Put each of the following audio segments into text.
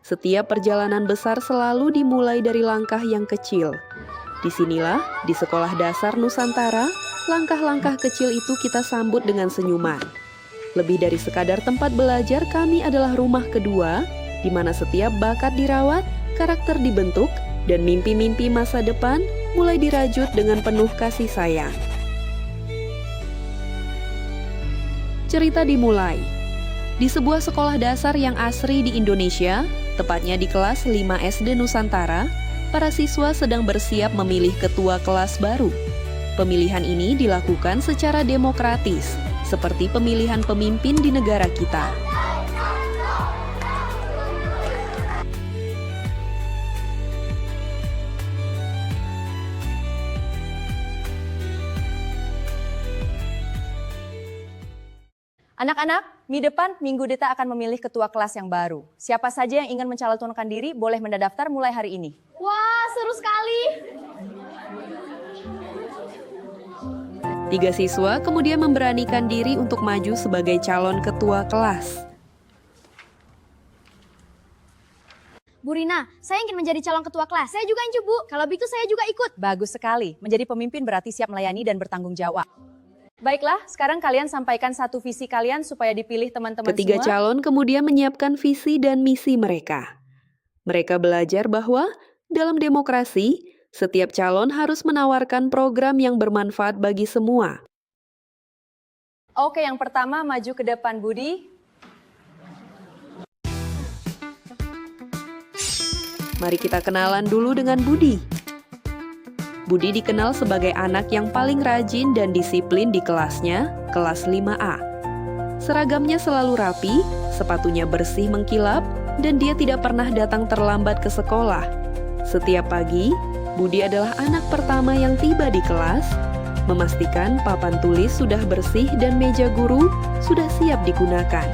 Setiap perjalanan besar selalu dimulai dari langkah yang kecil. Disinilah, di sekolah dasar Nusantara, langkah-langkah kecil itu kita sambut dengan senyuman. Lebih dari sekadar tempat belajar, kami adalah rumah kedua, di mana setiap bakat dirawat, karakter dibentuk, dan mimpi-mimpi masa depan mulai dirajut dengan penuh kasih sayang. Cerita dimulai. Di sebuah sekolah dasar yang asri di Indonesia, tepatnya di kelas 5 SD Nusantara, para siswa sedang bersiap memilih ketua kelas baru. Pemilihan ini dilakukan secara demokratis, seperti pemilihan pemimpin di negara kita. Anak-anak, minggu depan akan memilih ketua kelas yang baru. Siapa saja yang ingin mencalonkan diri boleh mendaftar mulai hari ini. Wah, seru sekali. 3 siswa kemudian memberanikan diri untuk maju sebagai calon ketua kelas. Bu Rina, saya ingin menjadi calon ketua kelas. Saya juga ingin, Bu. Kalau begitu saya juga ikut. Bagus sekali, menjadi pemimpin berarti siap melayani dan bertanggung jawab. Baiklah, sekarang kalian sampaikan satu visi kalian supaya dipilih teman-teman semua. Ketiga calon kemudian menyiapkan visi dan misi mereka. Mereka belajar bahwa dalam demokrasi, setiap calon harus menawarkan program yang bermanfaat bagi semua. Oke, yang pertama maju ke depan, Budi. Mari kita kenalan dulu dengan Budi. Budi dikenal sebagai anak yang paling rajin dan disiplin di kelasnya, kelas 5A. Seragamnya selalu rapi, sepatunya bersih mengkilap, dan dia tidak pernah datang terlambat ke sekolah. Setiap pagi, Budi adalah anak pertama yang tiba di kelas, memastikan papan tulis sudah bersih dan meja guru sudah siap digunakan.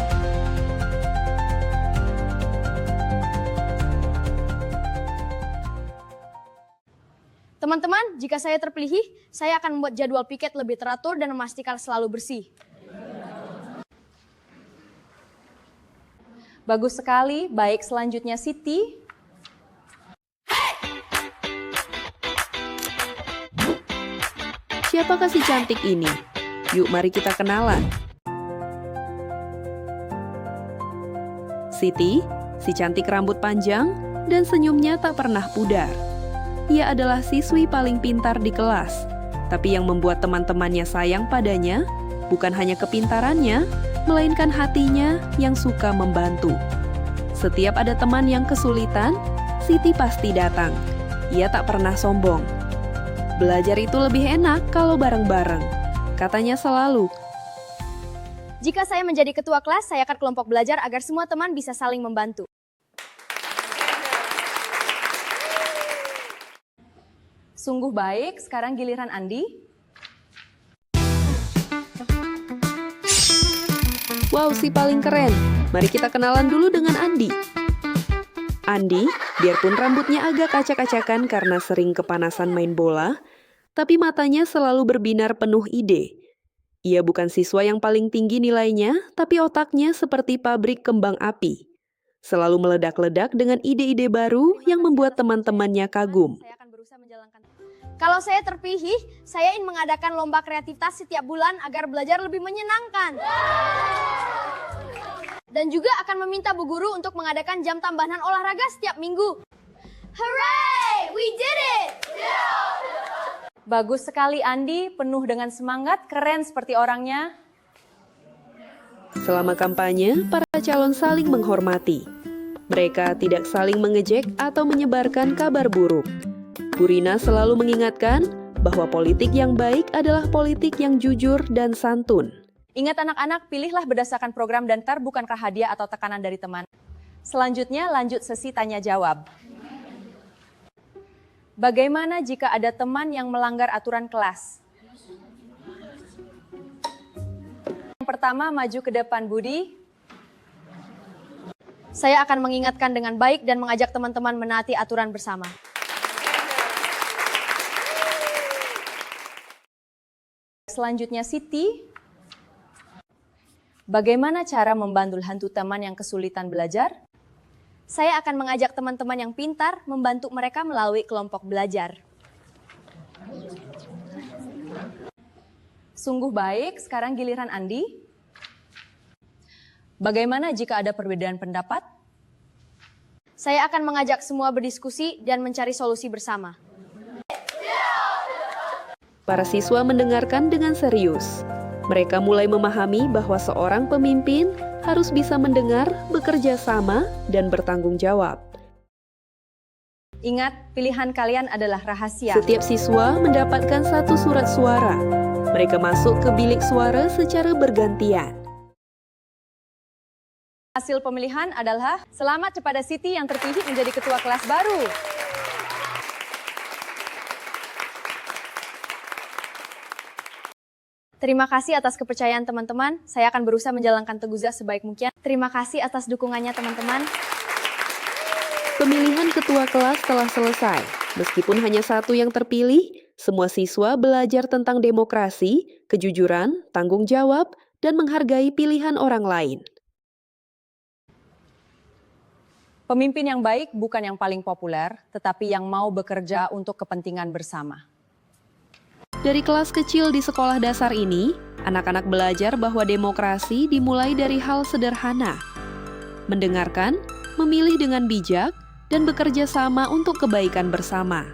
Teman-teman, jika saya terpilih, saya akan membuat jadwal piket lebih teratur dan memastikan selalu bersih. Bagus sekali, baik selanjutnya Siti. Siapakah si cantik ini? Yuk mari kita kenalan. Siti, si cantik rambut panjang dan senyumnya tak pernah pudar. Ia adalah siswi paling pintar di kelas, tapi yang membuat teman-temannya sayang padanya bukan hanya kepintarannya, melainkan hatinya yang suka membantu. Setiap ada teman yang kesulitan, Siti pasti datang. Ia tak pernah sombong. Belajar itu lebih enak kalau bareng-bareng, katanya selalu. Jika saya menjadi ketua kelas, saya akan kelompok belajar agar semua teman bisa saling membantu. Sungguh baik, sekarang giliran Andi. Wow, si paling keren. Mari kita kenalan dulu dengan Andi. Andi, biarpun rambutnya agak acak-acakan karena sering kepanasan main bola, tapi matanya selalu berbinar penuh ide. Ia bukan siswa yang paling tinggi nilainya, tapi otaknya seperti pabrik kembang api. Selalu meledak-ledak dengan ide-ide baru yang membuat teman-temannya kagum. Saya akan berusaha menjalankan. Kalau saya terpilih, saya ingin mengadakan lomba kreativitas setiap bulan agar belajar lebih menyenangkan. Dan juga akan meminta Bu Guru untuk mengadakan jam tambahan olahraga setiap minggu. Hooray! We did it! Bagus sekali Andi, penuh dengan semangat, keren seperti orangnya. Selama kampanye, para calon saling menghormati. Mereka tidak saling mengejek atau menyebarkan kabar buruk. Bu Rina selalu mengingatkan bahwa politik yang baik adalah politik yang jujur dan santun. Ingat anak-anak, pilihlah berdasarkan program dan bukankah hadiah atau tekanan dari teman. Selanjutnya lanjut sesi tanya jawab. Bagaimana jika ada teman yang melanggar aturan kelas? Yang pertama maju ke depan Budi. Saya akan mengingatkan dengan baik dan mengajak teman-teman menaati aturan bersama. Selanjutnya Siti. Bagaimana cara membantu hantu teman yang kesulitan belajar? Saya akan mengajak teman-teman yang pintar membantu mereka melalui kelompok belajar. Sungguh baik, sekarang giliran Andi. Bagaimana jika ada perbedaan pendapat? Saya akan mengajak semua berdiskusi dan mencari solusi bersama. Para siswa mendengarkan dengan serius. Mereka mulai memahami bahwa seorang pemimpin harus bisa mendengar, bekerja sama, dan bertanggung jawab. Ingat, pilihan kalian adalah rahasia. Setiap siswa mendapatkan satu surat suara. Mereka masuk ke bilik suara secara bergantian. Hasil pemilihan adalah selamat kepada Siti yang terpilih menjadi ketua kelas baru. Terima kasih atas kepercayaan teman-teman. Saya akan berusaha menjalankan tugas sebaik mungkin. Terima kasih atas dukungannya teman-teman. Pemilihan ketua kelas telah selesai. Meskipun hanya satu yang terpilih, semua siswa belajar tentang demokrasi, kejujuran, tanggung jawab, dan menghargai pilihan orang lain. Pemimpin yang baik bukan yang paling populer, tetapi yang mau bekerja untuk kepentingan bersama. Dari kelas kecil di sekolah dasar ini, anak-anak belajar bahwa demokrasi dimulai dari hal sederhana. Mendengarkan, memilih dengan bijak, dan bekerja sama untuk kebaikan bersama.